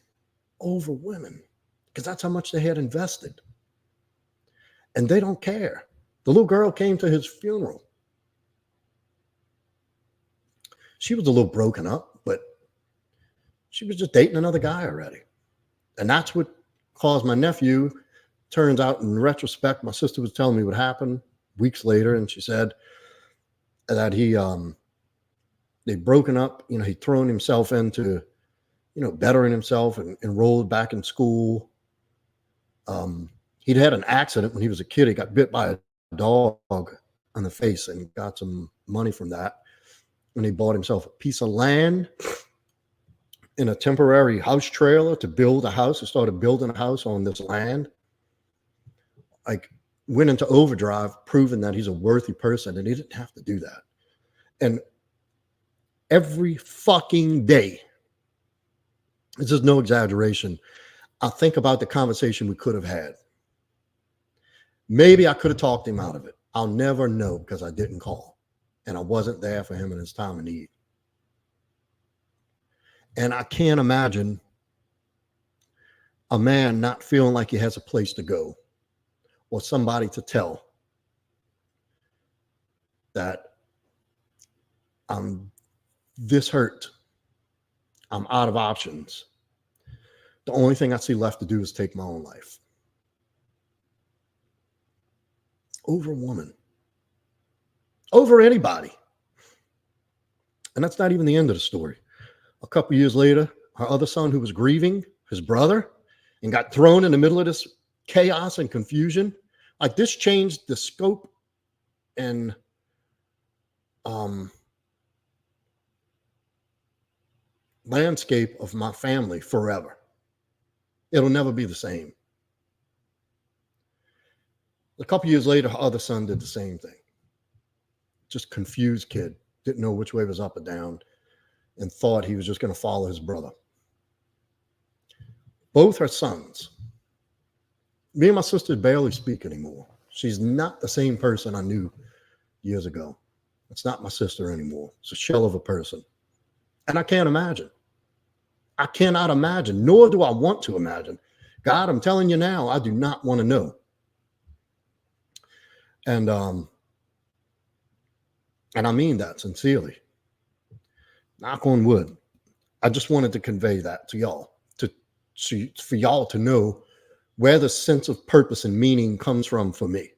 [SPEAKER 1] over women because that's how much they had invested. And they don't care. The little girl came to his funeral. She was a little broken up, but she was just dating another guy already. And that's what caused my nephew. Turns out in retrospect, my sister was telling me what happened weeks later. And she said that they'd broken up, he'd thrown himself into, bettering himself and enrolled back in school. He'd had an accident when he was a kid. He got bit by a dog on the face and got some money from that. And he bought himself a piece of land in a temporary house trailer to build a house. He started building a house on this land. Like, went into overdrive, proving that he's a worthy person, and he didn't have to do that. And every fucking day, this is no exaggeration, I think about the conversation we could have had. Maybe I could have talked him out of it. I'll never know because I didn't call. And I wasn't there for him in his time of need. And I can't imagine a man not feeling like he has a place to go or somebody to tell that I'm this hurt. I'm out of options. The only thing I see left to do is take my own life. Over a woman. Over anybody. And that's not even the end of the story. A couple years later, her other son, who was grieving his brother and got thrown in the middle of this chaos and confusion, like, this changed the scope and landscape of my family forever. It'll never be the same. A couple years later, her other son did the same thing. Just confused kid, didn't know which way was up or down, and thought he was just going to follow his brother. Both her sons. Me and my sister barely speak anymore. She's not the same person I knew years ago. It's not my sister anymore. It's a shell of a person. And I can't imagine. I cannot imagine, nor do I want to imagine. God, I'm telling you now, I do not want to know. And I mean that sincerely. Knock on wood. I just wanted to convey that to y'all, for y'all to know where the sense of purpose and meaning comes from for me.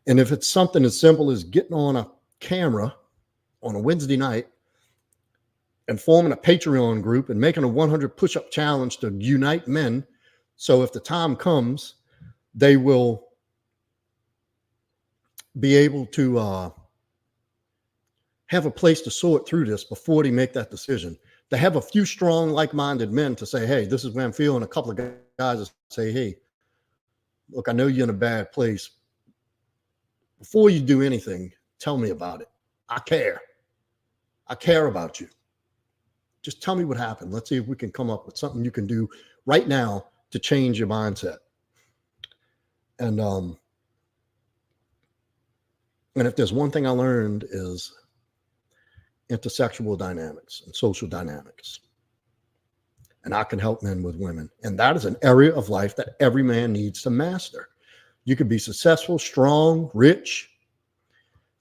[SPEAKER 1] And if it's something as simple as getting on a camera on a Wednesday night and forming a Patreon group and making a 100 push-up challenge to unite men, so if the time comes, they will be able to have a place to sort through this before they make that decision. To have a few strong, like-minded men to say, hey, this is where I'm feeling. A couple of guys to say, hey, look, I know you're in a bad place. Before you do anything, tell me about it. I care. I care about you. Just tell me what happened. Let's see if we can come up with something you can do right now to change your mindset. And if there's one thing I learned is intersexual dynamics and social dynamics. And I can help men with women. And that is an area of life that every man needs to master. You could be successful, strong, rich,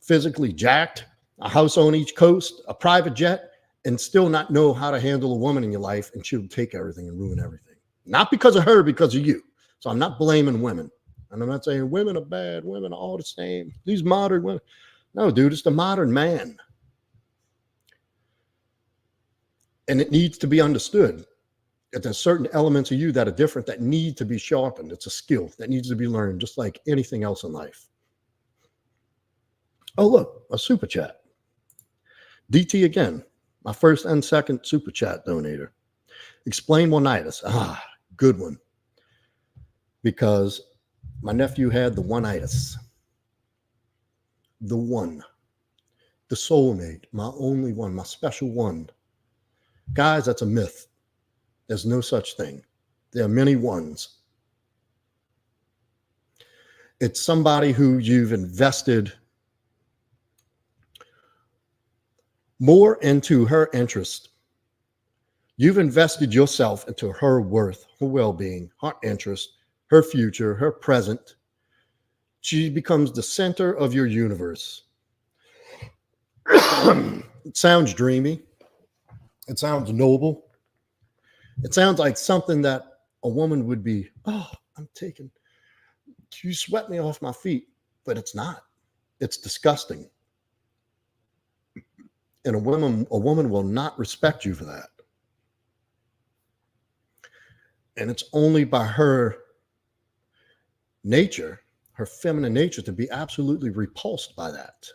[SPEAKER 1] physically jacked, a house on each coast, a private jet, and still not know how to handle a woman in your life, and she'll take everything and ruin everything. Not because of her, because of you. So I'm not blaming women. And I'm not saying women are bad, women are all the same. These modern women. No, dude, it's the modern man. And it needs to be understood that there's certain elements of you that are different that need to be sharpened. It's a skill that needs to be learned, just like anything else in life. Oh, look, a super chat. DT again, my first and second super chat donator. Explain one-itis. Ah, good one. Because my nephew had the one-itis. The one. The soulmate. My only one. My special one. Guys, that's a myth. There's no such thing. There are many ones. It's somebody who you've invested more into her interest. You've invested yourself into her worth, her well-being, her interest, her future, her present. She becomes the center of your universe. It sounds dreamy. It sounds noble. It sounds like something that a woman would be, oh, you swept me off my feet. But it's not. It's disgusting. And a woman will not respect you for that. And it's only by her nature, her feminine nature, to be absolutely repulsed by that.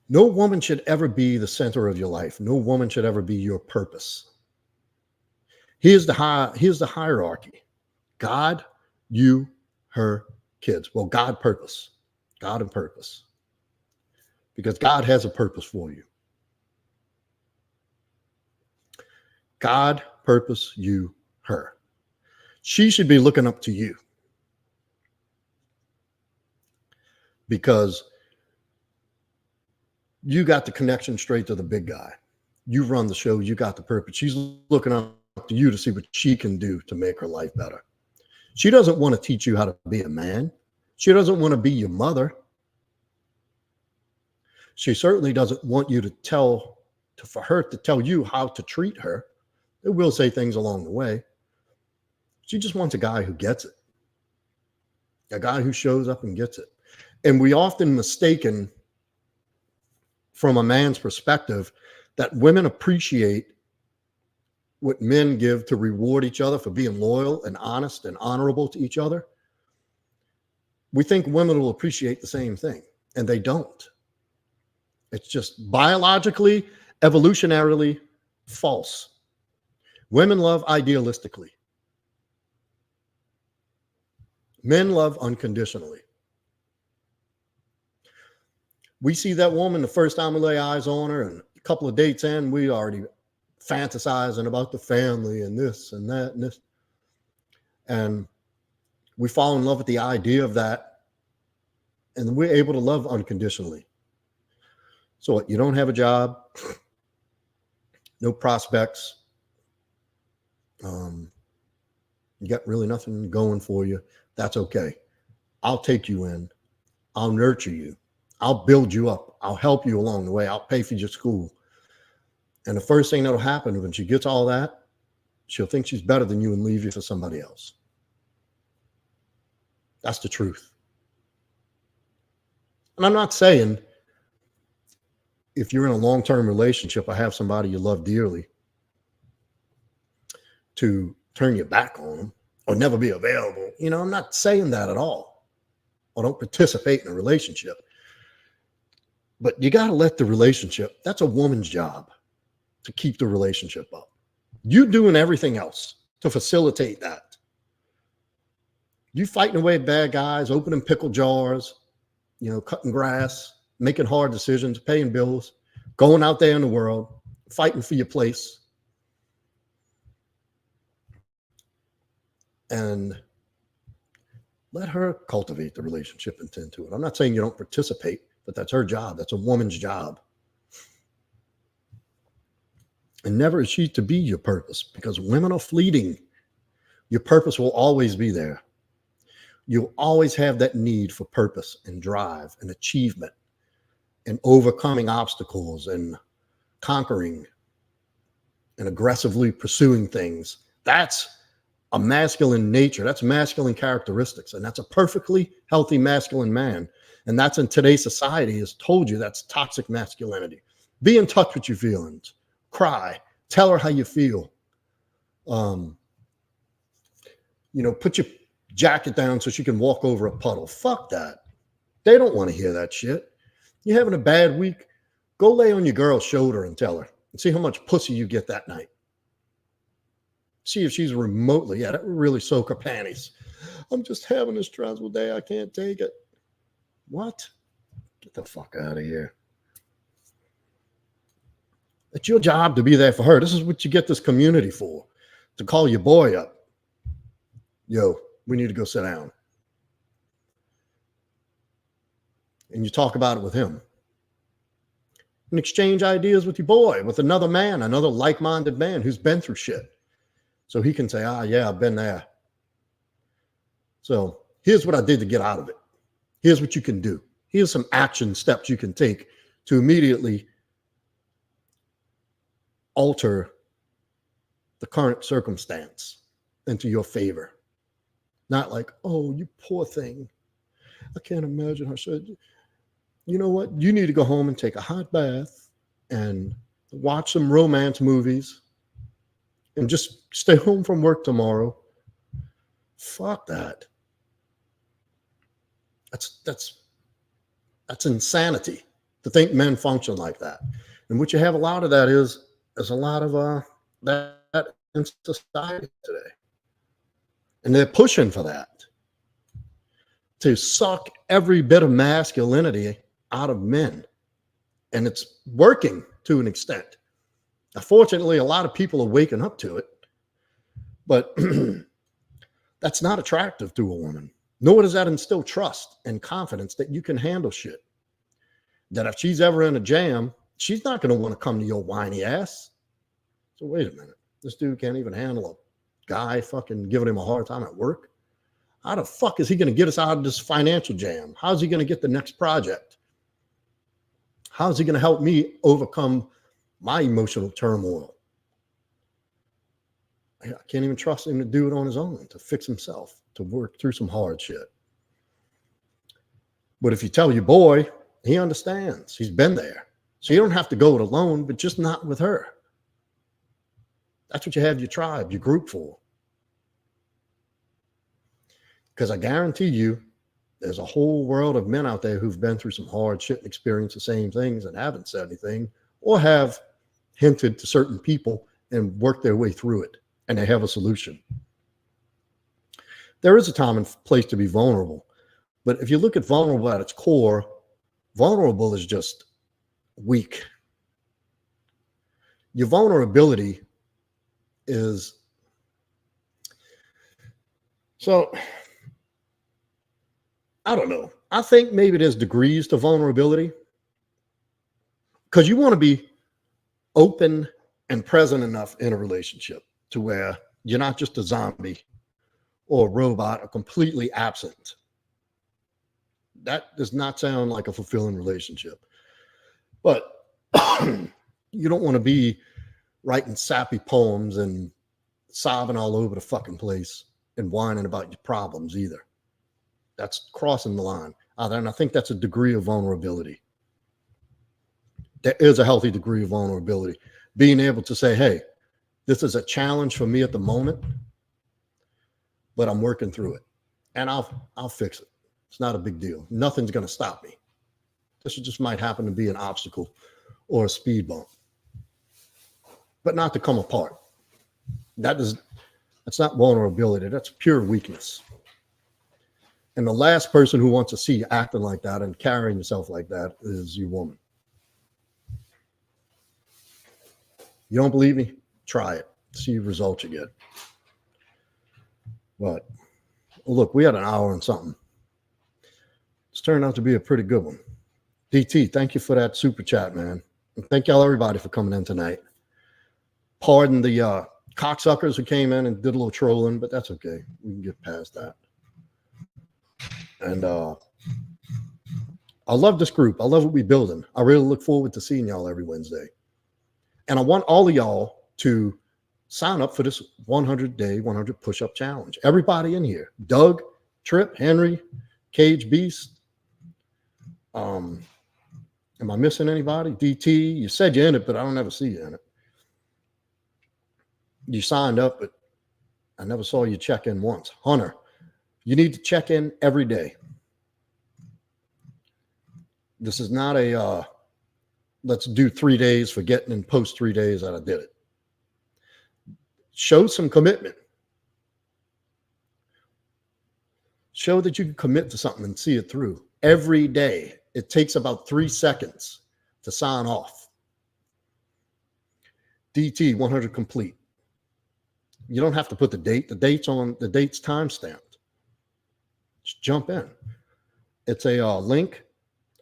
[SPEAKER 1] No woman should ever be the center of your life. No woman should ever be your purpose. Here's the hierarchy. God, you, her, kids. Well, God, purpose. God and purpose. Because God has a purpose for you. God, purpose, you, her. She should be looking up to you. Because you got the connection straight to the big guy. You run the show. You got the purpose. She's looking up to you to see what she can do to make her life better. She doesn't want to teach you how to be a man. She doesn't want to be your mother. She certainly doesn't want you for her to tell you how to treat her. It will say things along the way. She just wants a guy who gets it. A guy who shows up and gets it. And we often mistaken from a man's perspective that women appreciate what men give to reward each other for being loyal and honest and honorable to each other. We think women will appreciate the same thing, and they don't. It's just biologically, evolutionarily false. Women love idealistically. Men love unconditionally. We see that woman the first time we lay eyes on her, and a couple of dates in, we already fantasizing about the family and this and that and this. And we fall in love with the idea of that. And we're able to love unconditionally. So what, you don't have a job, no prospects. You got really nothing going for you. That's okay. I'll take you in. I'll nurture you. I'll build you up. I'll help you along the way. I'll pay for your school. And the first thing that'll happen when she gets all that, she'll think she's better than you and leave you for somebody else. That's the truth. And I'm not saying if you're in a long-term relationship or have somebody you love dearly to turn your back on them or never be available. You know, I'm not saying that at all. Or don't participate in a relationship. But you got to let the relationship, that's a woman's job to keep the relationship up. You doing everything else to facilitate that. You fighting away bad guys, opening pickle jars, you know, cutting grass, making hard decisions, paying bills, going out there in the world, fighting for your place. And let her cultivate the relationship and tend to it. I'm not saying you don't participate, but that's her job. That's a woman's job. And never is she to be your purpose, because women are fleeting. Your purpose will always be there. You'll always have that need for purpose and drive and achievement and overcoming obstacles and conquering and aggressively pursuing things. That's a masculine nature. That's masculine characteristics. And that's a perfectly healthy masculine man. And that's in today's society has told you that's toxic masculinity. Be in touch with your feelings. Cry. Tell her how you feel. Put your jacket down so she can walk over a puddle. Fuck that. They don't want to hear that shit. You're having a bad week. Go lay on your girl's shoulder and tell her and see how much pussy you get that night. See if she's remotely, that would really soak her panties. I'm just having a stressful day. I can't take it. What? Get the fuck out of here. It's your job to be there for her. This is what you get this community for, to call your boy up. Yo, we need to go sit down. And you talk about it with him. And exchange ideas with your boy, with another man, another like-minded man who's been through shit. So he can say, yeah, I've been there. So here's what I did to get out of it. Here's what you can do. Here's some action steps you can take to immediately alter the current circumstance into your favor. Not like, oh, you poor thing. I can't imagine how she. You know what? You need to go home and take a hot bath and watch some romance movies and just stay home from work tomorrow. Fuck that. That's insanity to think men function like that. And what you have a lot of that is there's a lot of that in society today. And they're pushing for that, to suck every bit of masculinity out of men. And it's working to an extent. Unfortunately, a lot of people are waking up to it, but that's not attractive to a woman. Nor does that instill trust and confidence that you can handle shit. That if she's ever in a jam, she's not going to want to come to your whiny ass. So wait a minute. This dude can't even handle a guy fucking giving him a hard time at work. How the fuck is he going to get us out of this financial jam? How's he going to get the next project? How's he going to help me overcome my emotional turmoil? I can't even trust him to do it on his own, to fix himself, to work through some hard shit. But if you tell your boy, he understands. He's been there. So you don't have to go it alone, but just not with her. That's what you have your tribe, your group for. Because I guarantee you, there's a whole world of men out there who've been through some hard shit and experienced the same things and haven't said anything, or have hinted to certain people and worked their way through it, and they have a solution. There is a time and place to be vulnerable. But if you look at vulnerable at its core, vulnerable is just weak. Your vulnerability is, so I don't know. I think maybe there's degrees to vulnerability, because you want to be open and present enough in a relationship to where you're not just a zombie or a robot or completely absent. That does not sound like a fulfilling relationship. But you don't want to be writing sappy poems and sobbing all over the fucking place and whining about your problems either. That's crossing the line. And I think that's a degree of vulnerability. There is a healthy degree of vulnerability. Being able to say, hey, this is a challenge for me at the moment, but I'm working through it. And I'll fix it. It's not a big deal. Nothing's going to stop me. This just might happen to be an obstacle or a speed bump, but not to come apart. That's not vulnerability. That's pure weakness. And the last person who wants to see you acting like that and carrying yourself like that is your woman. You don't believe me? Try it. See the results you get. But look, we had an hour and something. It's turned out to be a pretty good one. DT, thank you for that super chat, man. And thank y'all, everybody, for coming in tonight. Pardon the cocksuckers who came in and did a little trolling, but that's okay. We can get past that. And I love this group. I love what we're building. I really look forward to seeing y'all every Wednesday. And I want all of y'all to sign up for this 100-day, 100 push-up challenge. Everybody in here, Doug, Trip, Henry, Cage Beast. Am I missing anybody? DT, you said you're in it, but I don't ever see you in it. You signed up, but I never saw you check in once. Hunter, you need to check in every day. This is not a let's do 3 days, forgetting and post 3 days that I did it. Show some commitment. Show that you can commit to something and see it through every day. It takes about 3 seconds to sign off. DT 100 complete. You don't have to put the date. The date's timestamped. Just jump in. It's a link.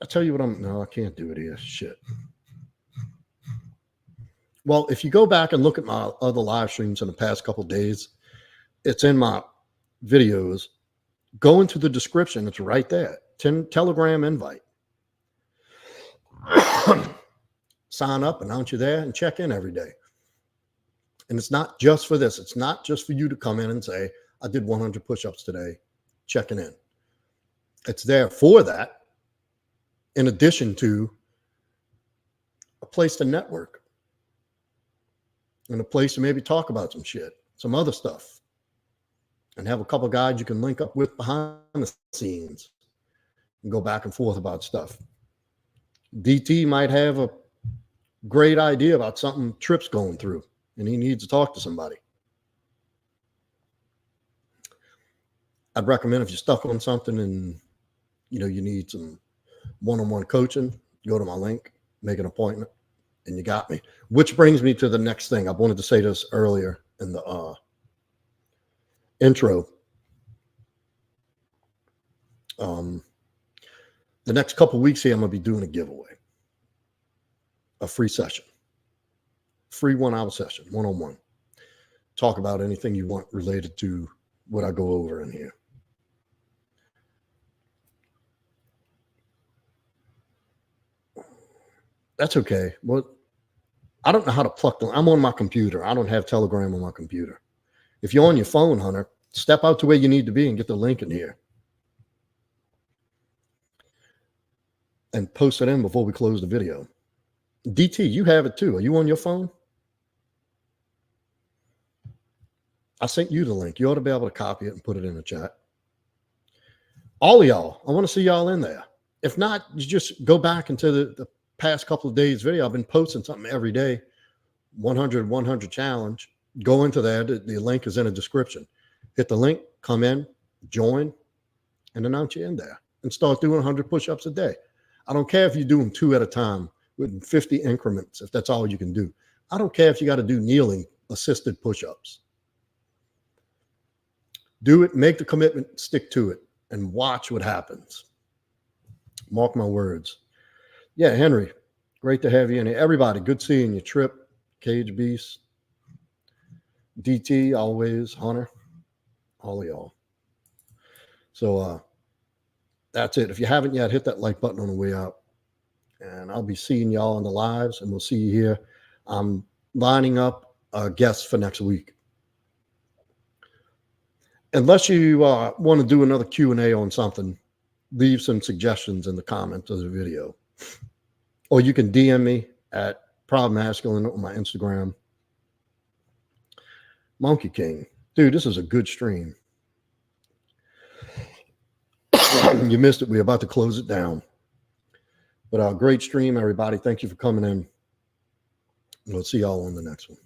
[SPEAKER 1] I'll tell you what no, I can't do it here. Shit. Well, if you go back and look at my other live streams in the past couple of days, it's in my videos. Go into the description. It's right there. Telegram invite. Sign up, announce you there, and check in every day. And it's not just for this. It's not just for you to come in and say, I did 100 push-ups today, checking in. It's there for that, in addition to a place to network and a place to maybe talk about some shit, some other stuff, and have a couple of guys you can link up with behind the scenes and go back and forth about stuff. DT might have a great idea about something Trip's going through, and he needs to talk to somebody. I'd recommend if you're stuck on something and you need some one-on-one coaching, go to my link, make an appointment, and you got me. Which brings me to the next thing. I wanted to say this earlier in the intro. The next couple of weeks here, I'm going to be doing a giveaway, a free session, free 1-hour session, one-on-one. Talk about anything you want related to what I go over in here. That's okay. Well, I don't know how to pluck them. I'm on my computer. I don't have Telegram on my computer. If you're on your phone, Hunter, step out to where you need to be and get the link in here. And post it in before we close the video. DT, you have it too. Are you on your phone? I sent you the link. You ought to be able to copy it and put it in the chat. All of y'all, I want to see y'all in there. If not, you just go back into the past couple of days video. I've been posting something every day. 100 challenge. Go into there. The link is in the description. Hit the link, come in, join, and announce you in there. And start doing 100 push-ups a day. I don't care if you do them 2 at a time with 50 increments, if that's all you can do. I don't care if you got to do kneeling assisted push-ups. Do it, make the commitment, stick to it, and watch what happens. Mark my words. Yeah, Henry, great to have you in here. Everybody, good seeing you. Trip, Cage Beast, DT, always, Hunter, all of y'all. So that's it. If you haven't yet, hit that like button on the way out. And I'll be seeing y'all in the lives, and we'll see you here. I'm lining up guests for next week. Unless you want to do another Q&A on something, leave some suggestions in the comments of the video. Or you can DM me at Proud Masculine on my Instagram. Monkey King. Dude, this is a good stream. You missed it. We're about to close it down. But great stream, everybody. Thank you for coming in. We'll see y'all on the next one.